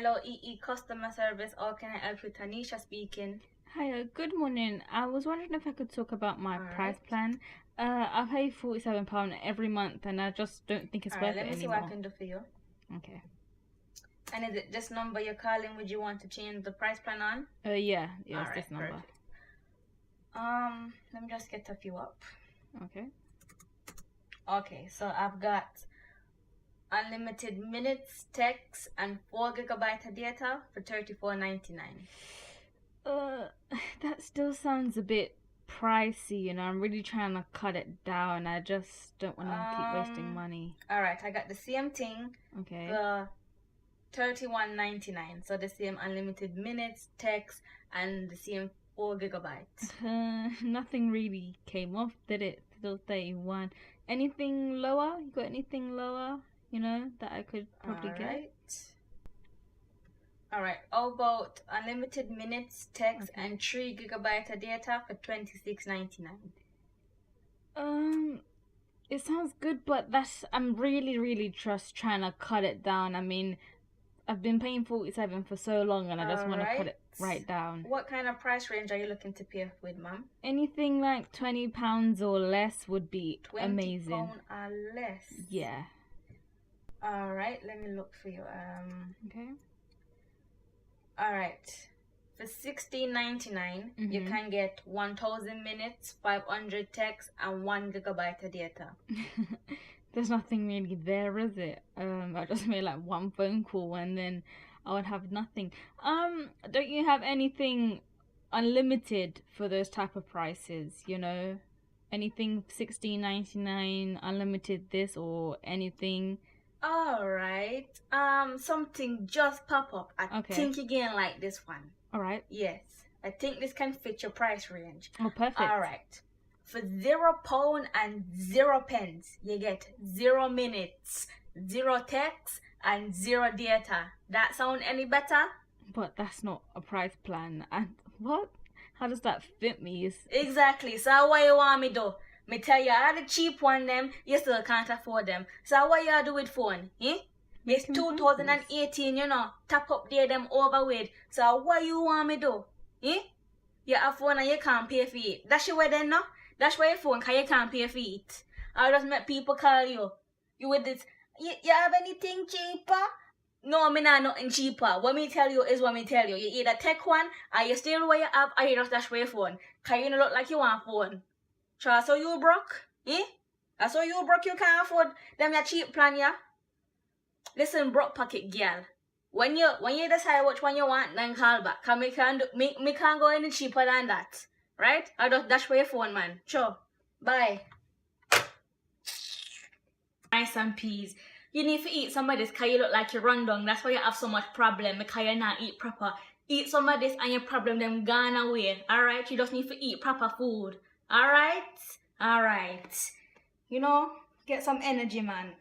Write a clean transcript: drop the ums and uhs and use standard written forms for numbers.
Hello, EE customer service. How can I help you? Tanisha speaking. Hiya, good morning. I was wondering if I could talk about my All price right. plan. I pay £47 every month and I just don't think it's All right, worth let it me see what I anymore. can do for you. Okay. And is it this number you're calling? Would you want to change the price plan on? Yeah, All it's right, this number. perfect. Let me just get a few up. Okay. Okay, so I've got unlimited minutes, text, and 4 GB of data for $34.99. That still sounds a bit pricey, I'm really trying to cut it down. I just don't want to keep wasting money. All right, I got the same thing. Okay. For $31.99. So the same unlimited minutes, text, and the same 4 GB. Nothing really came off, did it? Still 31. Anything lower? You got anything lower, that I could probably get? All right. How about unlimited minutes, text, and 3 GB of data for $26.99? It sounds good, but I'm really just trying to cut it down. I mean, I've been paying 47 for so long and I just want to cut it right down. What kind of price range are you looking to pay with, ma'am? Anything like £20 or less would be amazing. £20 or less? Yeah. All right, let me look for you. Okay. All right. For $16.99, you can get 1,000 minutes, 500 texts, and 1 GB of data. There's nothing really there, is it? I just made like one phone call and then I would have nothing. Don't you have anything unlimited for those type of prices? Anything $16.99 unlimited this or anything? All right. Something just pop up. I think again like this one. All right. Yes, I think this can fit your price range. Oh, perfect. All right. For £0 and 0 pence, you get 0 minutes, 0 text, and 0 data. That sound any better? But that's not a price plan. And what? How does that fit me? Exactly. So what you want me do? Me tell you, all the cheap one them, you still can't afford them. So what you do with phone? It's 2018, tap up there them over with. So what you want me do? You have phone and you can't pay for it. That's your way then, no? That's why your phone, cause you can't pay for it. I just make people call you. You with this, you have anything cheaper? No, me not nothing cheaper. What me tell you is what me tell you. You either take one, or you steal what you have, or you just dash away your phone. Cause you don't look like you want phone. So you broke? That's so you broke, you can't afford them your cheap plan, yeah? Listen, broke pocket girl. When you decide which one you want, then call back. Cause me can't go any cheaper than that. Right? I just dash away your phone, man. Sure. Bye. Rice and peas. You need to eat some of this because you look like you run down. That's why you have so much problem because you not eat proper. Eat some of this and your problem them gone away. Alright? You just need to eat proper food. Alright? Alright. Get some energy, man.